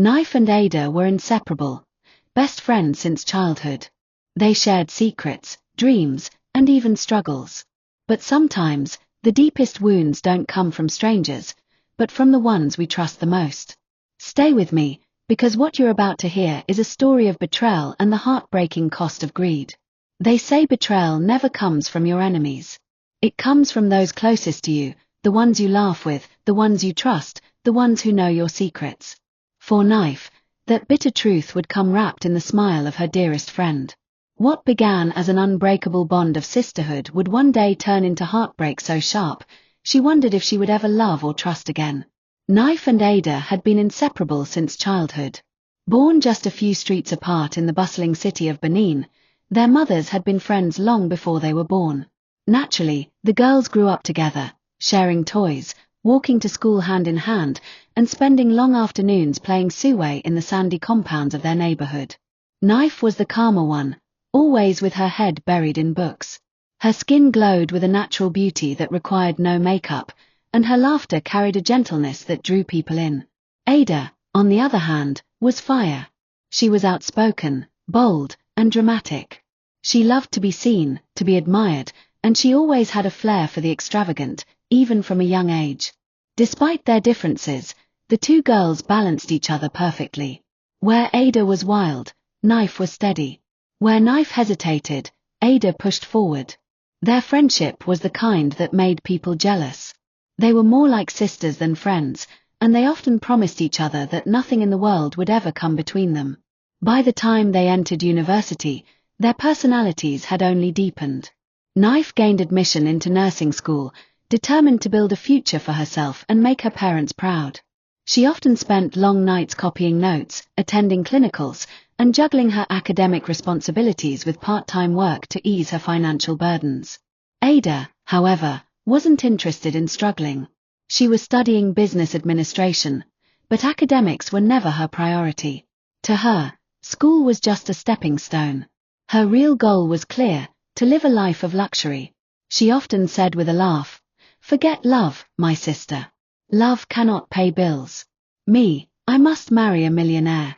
Nife and Ada were inseparable, best friends since childhood. They shared secrets, dreams, and even struggles. But sometimes, the deepest wounds don't come from strangers, but from the ones we trust the most. Stay with me, because what you're about to hear is a story of betrayal and the heartbreaking cost of greed. They say betrayal never comes from your enemies. It comes from those closest to you, the ones you laugh with, the ones you trust, the ones who know your secrets. For Nife, that bitter truth would come wrapped in the smile of her dearest friend. What began as an unbreakable bond of sisterhood would one day turn into heartbreak so sharp, she wondered if she would ever love or trust again. Nife and Ada had been inseparable since childhood. Born just a few streets apart in the bustling city of Benin, their mothers had been friends long before they were born. Naturally, the girls grew up together, sharing toys, walking to school hand in hand, and spending long afternoons playing suway in the sandy compounds of their neighborhood. Nife was the calmer one, always with her head buried in books. Her skin glowed with a natural beauty that required no makeup, and her laughter carried a gentleness that drew people in. Ada, on the other hand, was fire. She was outspoken, bold, and dramatic. She loved to be seen, to be admired, and she always had a flair for the extravagant, even from a young age. Despite their differences, the two girls balanced each other perfectly. Where Ada was wild, Nife was steady. Where Nife hesitated, Ada pushed forward. Their friendship was the kind that made people jealous. They were more like sisters than friends, and they often promised each other that nothing in the world would ever come between them. By the time they entered university, their personalities had only deepened. Nife gained admission into nursing school, determined to build a future for herself and make her parents proud. She often spent long nights copying notes, attending clinicals, and juggling her academic responsibilities with part-time work to ease her financial burdens. Ada, however, wasn't interested in struggling. She was studying business administration, but academics were never her priority. To her, school was just a stepping stone. Her real goal was clear: to live a life of luxury. She often said with a laugh, "Forget love, my sister. Love cannot pay bills. Me, I must marry a millionaire."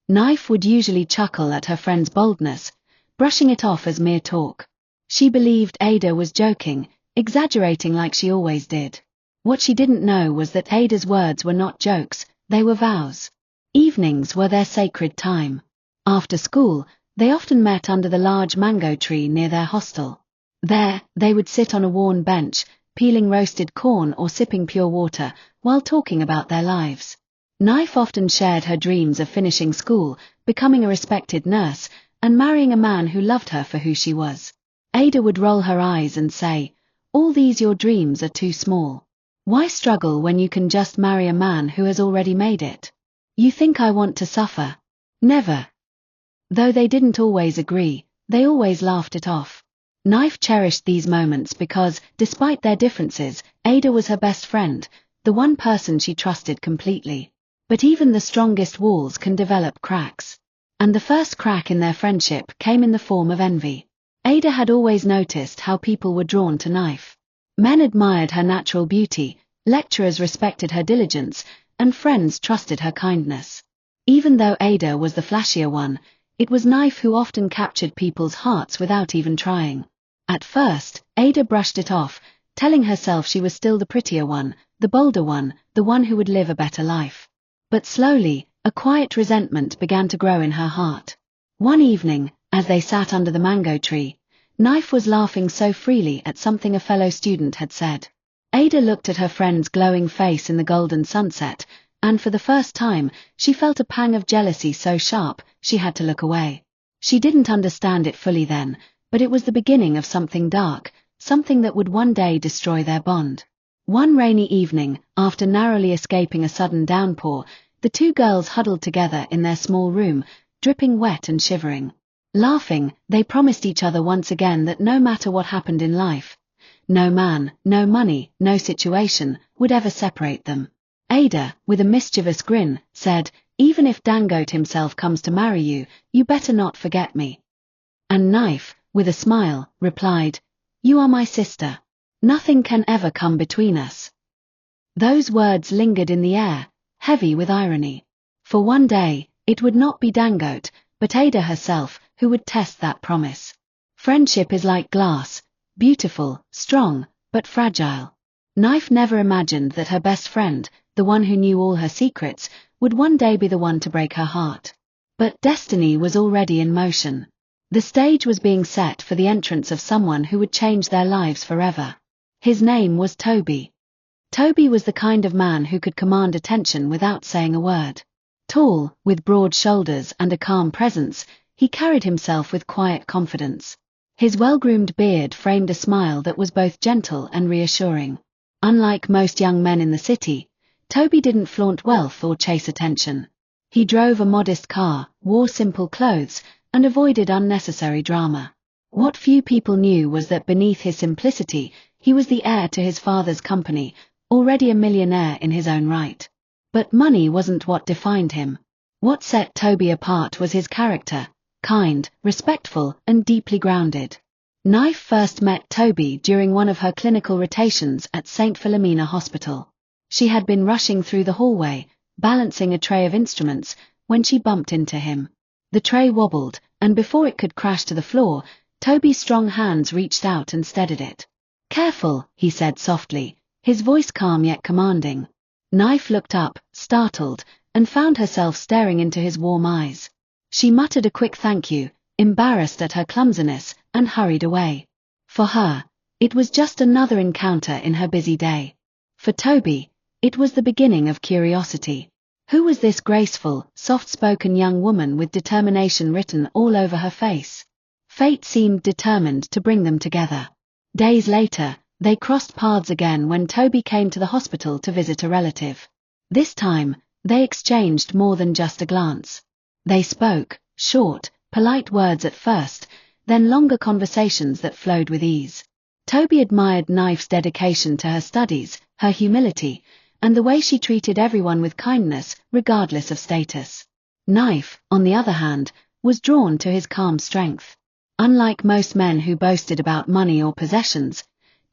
Nife would usually chuckle at her friend's boldness, brushing it off as mere talk. She believed Ada was joking, exaggerating like she always did. What she didn't know was that Ada's words were not jokes, they were vows. Evenings were their sacred time. After school, they often met under the large mango tree near their hostel. There, they would sit on a worn bench, peeling roasted corn or sipping pure water, while talking about their lives. Nife often shared her dreams of finishing school, becoming a respected nurse, and marrying a man who loved her for who she was. Ada would roll her eyes and say, "All these your dreams are too small. Why struggle when you can just marry a man who has already made it? You think I want to suffer? Never." Though they didn't always agree, they always laughed it off. Nife cherished these moments because, despite their differences, Ada was her best friend, the one person she trusted completely. But even the strongest walls can develop cracks. And the first crack in their friendship came in the form of envy. Ada had always noticed how people were drawn to Nife. Men admired her natural beauty, lecturers respected her diligence, and friends trusted her kindness. Even though Ada was the flashier one, it was Nife who often captured people's hearts without even trying. At first, Ada brushed it off, telling herself she was still the prettier one, the bolder one, the one who would live a better life. But slowly, a quiet resentment began to grow in her heart. One evening, as they sat under the mango tree, Nife was laughing so freely at something a fellow student had said. Ada looked at her friend's glowing face in the golden sunset, and for the first time, she felt a pang of jealousy so sharp, she had to look away. She didn't understand it fully then, but it was the beginning of something dark, something that would one day destroy their bond. One rainy evening, after narrowly escaping a sudden downpour, the two girls huddled together in their small room, dripping wet and shivering. Laughing, they promised each other once again that no matter what happened in life, no man, no money, no situation, would ever separate them. Ada, with a mischievous grin, said, "Even if Dangote himself comes to marry you, you better not forget me." And Nife, with a smile, replied, "You are my sister. Nothing can ever come between us." Those words lingered in the air, heavy with irony. For one day, it would not be Dangote, but Ada herself, who would test that promise. Friendship is like glass, beautiful, strong, but fragile. Nife never imagined that her best friend, the one who knew all her secrets, would one day be the one to break her heart. But destiny was already in motion. The stage was being set for the entrance of someone who would change their lives forever. His name was Tobi. Tobi was the kind of man who could command attention without saying a word. Tall, with broad shoulders and a calm presence, he carried himself with quiet confidence. His well-groomed beard framed a smile that was both gentle and reassuring. Unlike most young men in the city, Tobi didn't flaunt wealth or chase attention. He drove a modest car, wore simple clothes, and avoided unnecessary drama. What few people knew was that beneath his simplicity, he was the heir to his father's company, already a millionaire in his own right. But money wasn't what defined him. What set Tobi apart was his character, kind, respectful, and deeply grounded. Nife first met Tobi during one of her clinical rotations at St. Philomena Hospital. She had been rushing through the hallway, balancing a tray of instruments, when she bumped into him. The tray wobbled, and before it could crash to the floor, Tobi's strong hands reached out and steadied it. "Careful," he said softly, his voice calm yet commanding. Nife looked up, startled, and found herself staring into his warm eyes. She muttered a quick thank you, embarrassed at her clumsiness, and hurried away. For her, it was just another encounter in her busy day. For Tobi, it was the beginning of curiosity. Who was this graceful, soft-spoken young woman with determination written all over her face? Fate seemed determined to bring them together. Days later, they crossed paths again when Tobi came to the hospital to visit a relative. This time, they exchanged more than just a glance. They spoke, short, polite words at first, then longer conversations that flowed with ease. Tobi admired Nife's dedication to her studies, her humility, and the way she treated everyone with kindness, regardless of status. Nife, on the other hand, was drawn to his calm strength. Unlike most men who boasted about money or possessions,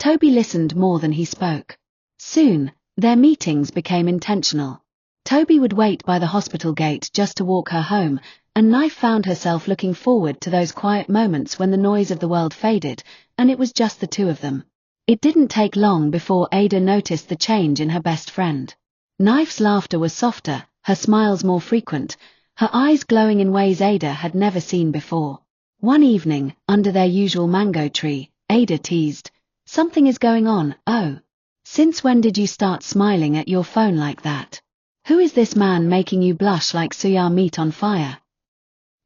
Tobi listened more than he spoke. Soon, their meetings became intentional. Tobi would wait by the hospital gate just to walk her home, and Nife found herself looking forward to those quiet moments when the noise of the world faded, and it was just the two of them. It didn't take long before Ada noticed the change in her best friend. Nife's laughter was softer, her smiles more frequent, her eyes glowing in ways Ada had never seen before. One evening, under their usual mango tree, Ada teased, "Something is going on, oh. Since when did you start smiling at your phone like that? Who is this man making you blush like suya meat on fire?"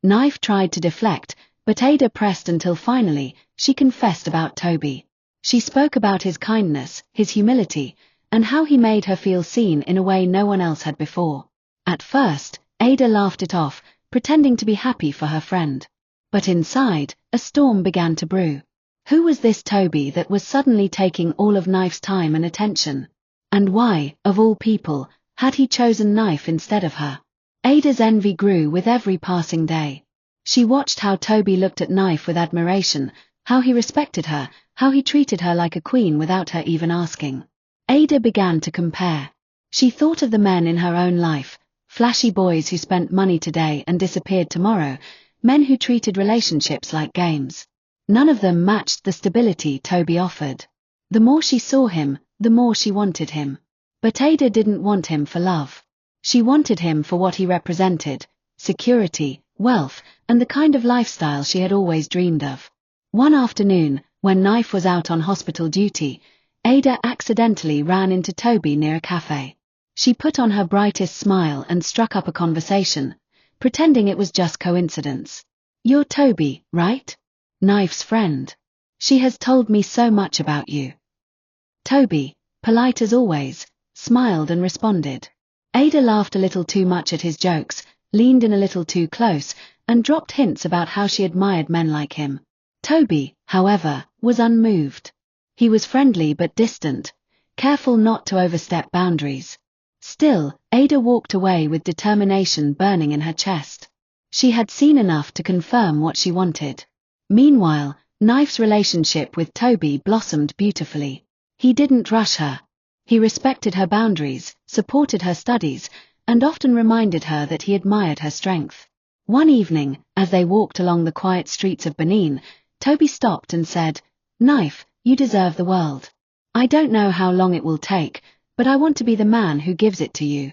Nife tried to deflect, but Ada pressed until finally, she confessed about Tobi. She spoke about his kindness, his humility, and how he made her feel seen in a way no one else had before. At first, Ada laughed it off, pretending to be happy for her friend. But inside, a storm began to brew. Who was this Tobi that was suddenly taking all of Nife's time and attention? And why, of all people, had he chosen Nife instead of her? Ada's envy grew with every passing day. She watched how Tobi looked at Nife with admiration, how he respected her, how he treated her like a queen without her even asking. Ada began to compare. She thought of the men in her own life, flashy boys who spent money today and disappeared tomorrow, men who treated relationships like games. None of them matched the stability Tobi offered. The more she saw him, the more she wanted him. But Ada didn't want him for love. She wanted him for what he represented: security, wealth, and the kind of lifestyle she had always dreamed of. One afternoon, when Nife was out on hospital duty, Ada accidentally ran into Tobi near a cafe. She put on her brightest smile and struck up a conversation, pretending it was just coincidence. "You're Tobi, right? Nife's friend. She has told me so much about you." Tobi, polite as always, smiled and responded. Ada laughed a little too much at his jokes, leaned in a little too close, and dropped hints about how she admired men like him. Tobi, however, was unmoved. He was friendly but distant, careful not to overstep boundaries. Still, Ada walked away with determination burning in her chest. She had seen enough to confirm what she wanted. Meanwhile, Nife's relationship with Tobi blossomed beautifully. He didn't rush her. He respected her boundaries, supported her studies, and often reminded her that he admired her strength. One evening, as they walked along the quiet streets of Benin, Tobi stopped and said, "Nife, you deserve the world. I don't know how long it will take, but I want to be the man who gives it to you."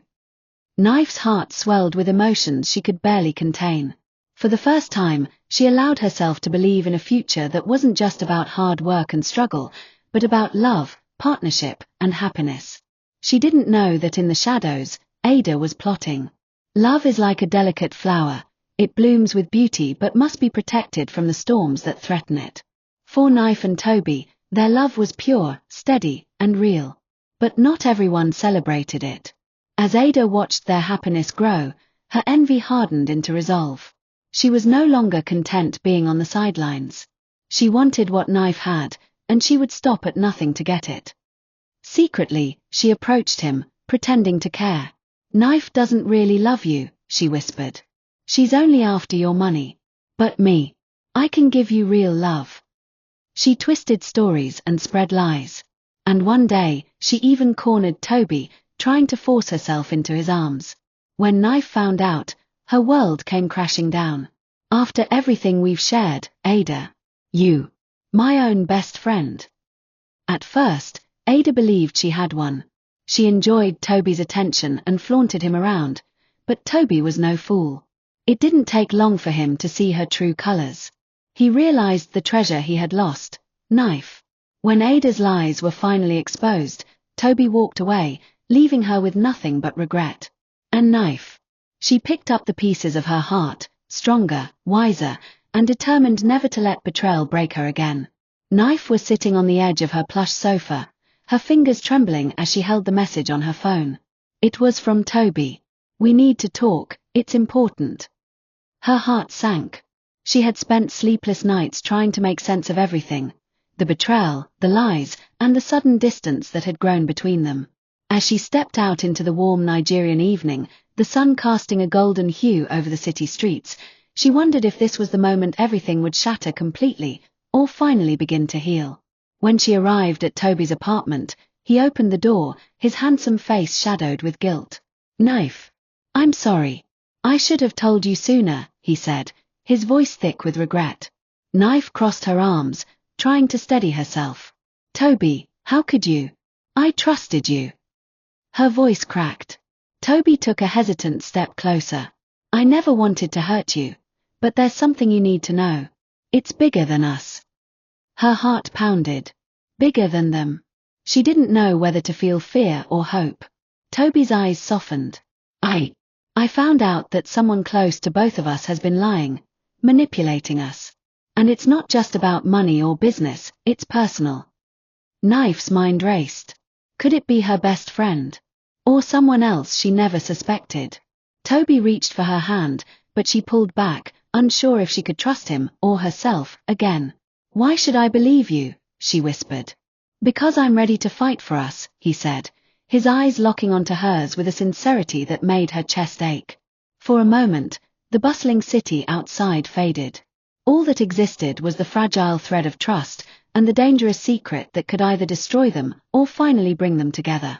Nife's heart swelled with emotions she could barely contain. For the first time, she allowed herself to believe in a future that wasn't just about hard work and struggle, but about love, partnership, and happiness. She didn't know that in the shadows, Ada was plotting. Love is like a delicate flower. It blooms with beauty but must be protected from the storms that threaten it. For Nife and Tobi, their love was pure, steady, and real. But not everyone celebrated it. As Ada watched their happiness grow, her envy hardened into resolve. She was no longer content being on the sidelines. She wanted what Nife had, and she would stop at nothing to get it. Secretly, she approached him, pretending to care. "Nife doesn't really love you," she whispered. "She's only after your money. But me. I can give you real love." She twisted stories and spread lies. And one day, she even cornered Tobi, trying to force herself into his arms. When Nife found out, her world came crashing down. "After everything we've shared, Ada. You. My own best friend." At first, Ada believed she had one. She enjoyed Tobi's attention and flaunted him around, but Tobi was no fool. It didn't take long for him to see her true colors. He realized the treasure he had lost, Nife. When Ada's lies were finally exposed, Tobi walked away, leaving her with nothing but regret. And Nife. She picked up the pieces of her heart, stronger, wiser, and determined never to let betrayal break her again. Nife was sitting on the edge of her plush sofa, her fingers trembling as she held the message on her phone. It was from Tobi. "We need to talk, it's important." Her heart sank. She had spent sleepless nights trying to make sense of everything, the betrayal, the lies, and the sudden distance that had grown between them. As she stepped out into the warm Nigerian evening, the sun casting a golden hue over the city streets, she wondered if this was the moment everything would shatter completely, or finally begin to heal. When she arrived at Tobi's apartment, he opened the door, his handsome face shadowed with guilt. "Nife. I'm sorry. I should have told you sooner," he said, his voice thick with regret. Nife crossed her arms, trying to steady herself. "Tobi, how could you? I trusted you." Her voice cracked. Tobi took a hesitant step closer. "I never wanted to hurt you, but there's something you need to know. It's bigger than us." Her heart pounded. Bigger than them. She didn't know whether to feel fear or hope. Tobi's eyes softened. I found out that someone close to both of us has been lying, manipulating us. And it's not just about money or business, it's personal." Nife's mind raced. Could it be her best friend? Or someone else she never suspected? Tobi reached for her hand, but she pulled back, unsure if she could trust him, or herself, again. "Why should I believe you?" she whispered. "Because I'm ready to fight for us," he said, his eyes locking onto hers with a sincerity that made her chest ache. For a moment, the bustling city outside faded. All that existed was the fragile thread of trust, and the dangerous secret that could either destroy them or finally bring them together.